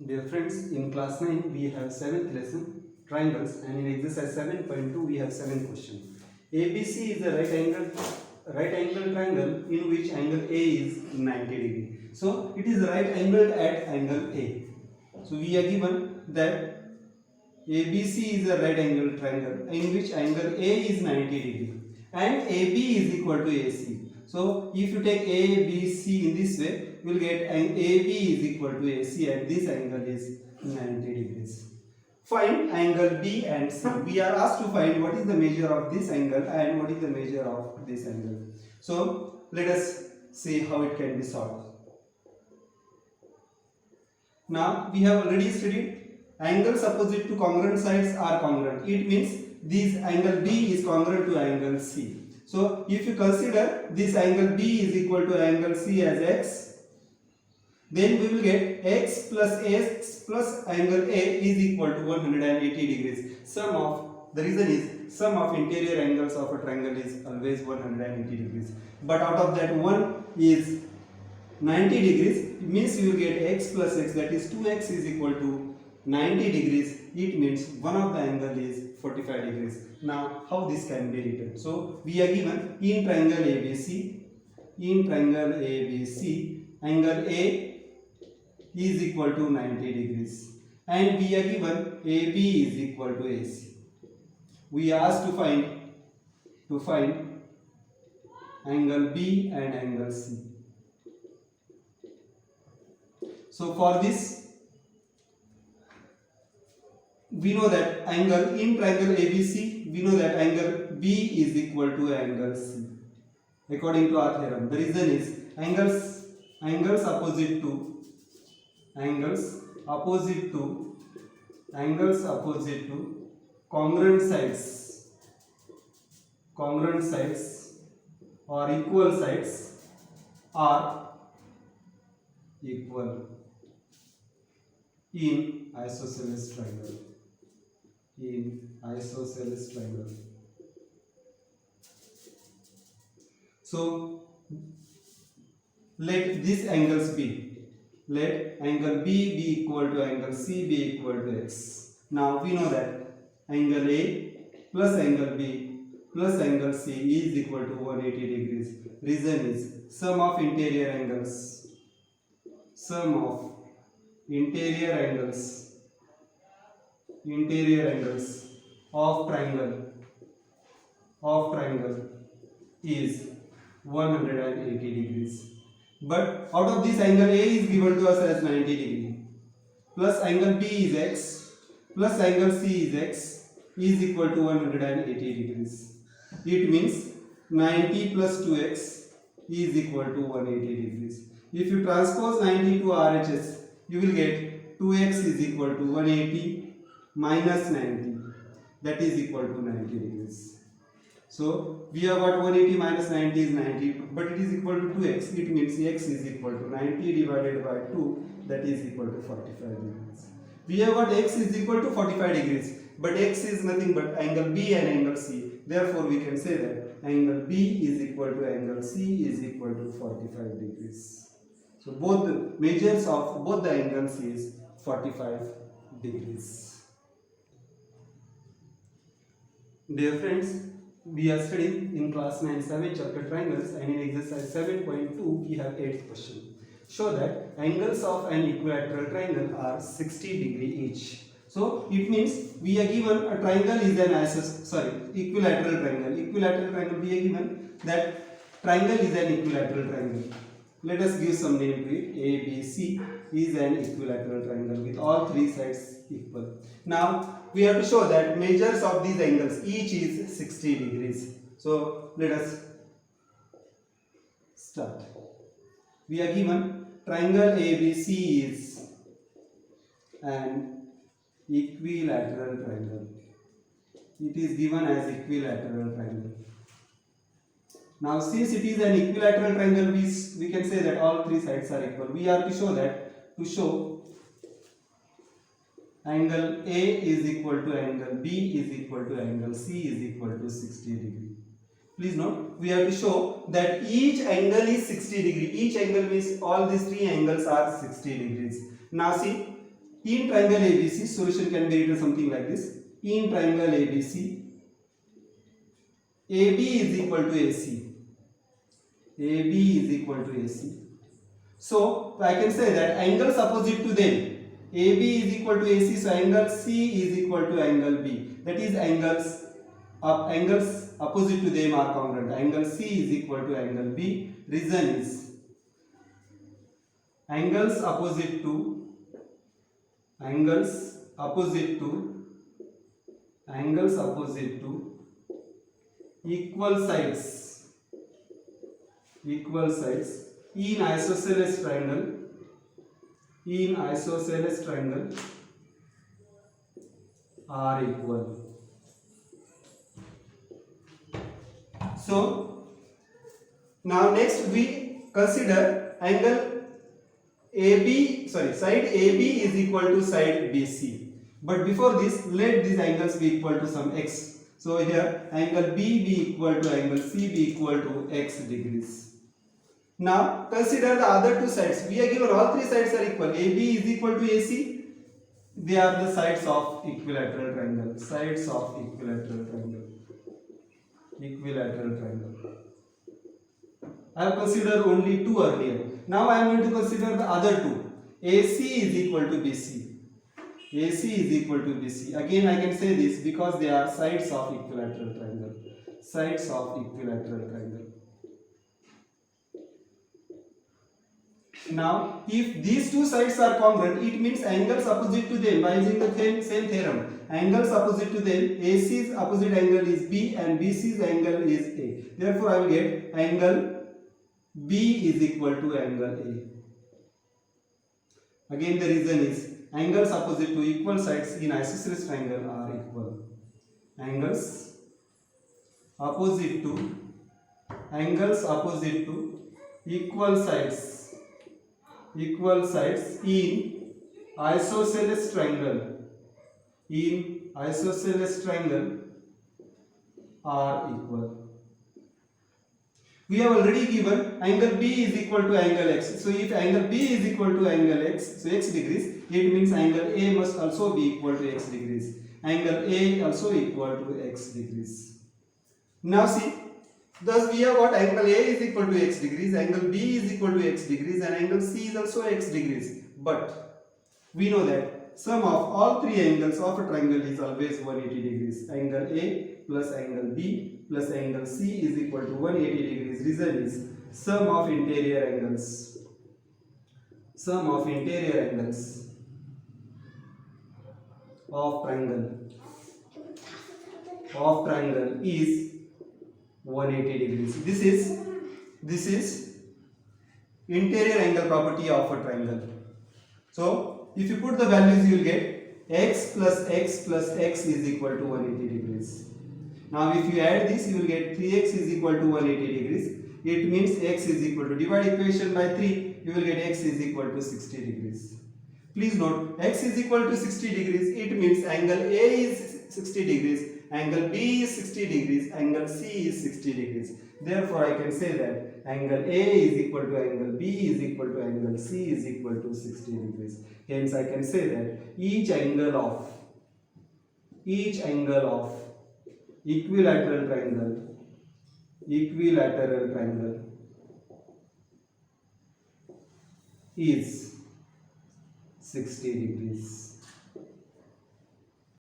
Dear friends, in class 9 we have 7th lesson triangles, and in exercise 7.2 we have 7 questions. ABC is a right angle triangle in which angle A is 90 degree. So it is right angled at angle A. So we are given that ABC is a right angle triangle in which angle A is 90 degree and AB is equal to AC. So if you take ABC in this way, you will get an AB is equal to AC and this angle is 90 degrees. Find angle B and C. We are asked to find what is the measure of this angle and what is the measure of this angle. So let us see how it can be solved. Now we have already studied angles opposite to congruent sides are congruent. It means this angle B is congruent to angle C. So if you consider this angle B is equal to angle C as x, then we will get x plus angle A is equal to 180 degrees. The reason is sum of interior angles of a triangle is always 180 degrees. But out of that, one is 90 degrees. It means you will get x plus x, that is 2x is equal to 90 degrees. It means one of the angle is 45 degrees. Now how this can be written? So we are given in triangle ABC, angle A is equal to 90 degrees and we are given AB is equal to AC. We are asked to find angle B and angle C. So for this, we know that angle in triangle ABC, we know that angle B is equal to angle C according to our theorem. The reason is angles opposite to congruent sides or equal sides are equal in isosceles triangle. So let these angles be. Let angle B be equal to angle C be equal to x. Now we know that angle A plus angle B plus angle C is equal to 180 degrees. Reason is sum of interior angles of triangle is 180 degrees. But out of this, angle A is given to us as 90 degree plus angle B is x plus angle C is x is equal to 180 degrees. It means 90 plus 2x is equal to 180 degrees. If you transpose 90 to RHS, you will get 2x is equal to 180 minus 90, that is equal to 90 degrees. So we have got 180 minus 90 is 90, but it is equal to 2x. It means x is equal to 90 divided by 2, that is equal to 45 degrees. We have got x is equal to 45 degrees, but x is nothing but angle B and angle C. Therefore we can say that angle B is equal to angle C is equal to 45 degrees. So both the measures of both the angles is 45 degrees. Dear friends, we are studying in class 9 7 chapter triangles, and in exercise 7.2 we have 8th question. Show that angles of an equilateral triangle are 60 degree each. So it means we are given a triangle is an equilateral triangle. Equilateral triangle we are given that triangle is an equilateral triangle. Let us give some name to it. ABC is an equilateral triangle with all three sides equal. Now we have to show that measures of these angles each is 60 degrees. So let us start. We are given triangle ABC is an equilateral triangle. It is given as equilateral triangle. Now since it is an equilateral triangle, we can say that all three sides are equal. We are to show angle A is equal to angle B is equal to angle C is equal to 60 degree. Please note, we have to show that each angle is 60 degree. Each angle means all these three angles are 60 degrees. Now see, In triangle ABC, solution can be written something like this. In triangle ABC, AB is equal to AC. AB is equal to AC. So I can say that angles opposite to them, AB is equal to AC, so angle C is equal to angle B. That is angles opposite to them are congruent. Angle C is equal to angle B. Reason is angles opposite to equal sides in isosceles triangle are equal. So now next we consider side AB is equal to side BC. But before this, let these angles be equal to some x. So here angle B be equal to angle C be equal to x degrees. Now consider the other two sides. We are given all three sides are equal. AB is equal to AC. They are the sides of equilateral triangle. Equilateral triangle. I have considered only two earlier. Now I am going to consider the other two. AC is equal to BC. AC is equal to BC. Again I can say this because they are sides of equilateral triangle. Now if these two sides are congruent, it means angles opposite to them, by using the same theorem, angles opposite to them, AC's opposite angle is B and BC's angle is A. Therefore I will get angle B is equal to angle A. Again the reason is angles opposite to equal sides in isosceles triangle are equal. Angles opposite to equal sides in isosceles triangle are equal. We have already given angle B is equal to angle x. So if angle B is equal to angle x, so x degrees, it means angle A must also be equal to x degrees. Angle A also equal to x degrees. Now see, thus we have got angle A is equal to x degrees, angle B is equal to x degrees, and angle C is also x degrees. But we know that sum of all three angles of a triangle is always 180 degrees. Angle A plus angle B plus angle C is equal to 180 degrees. Reason is sum of interior angles of triangle is 180 degrees. This is interior angle property of a triangle. So if you put the values, you will get x plus x plus x is equal to 180 degrees. Now if you add this, you will get 3x is equal to 180 degrees. It means x is equal to, divide equation by 3, you will get x is equal to 60 degrees. Please note, x is equal to 60 degrees, it means angle A is 60 degrees, angle B is 60 degrees, angle C is 60 degrees. Therefore I can say that angle A is equal to angle B is equal to angle C is equal to 60 degrees. Hence I can say that each angle of equilateral triangle is 60 degrees.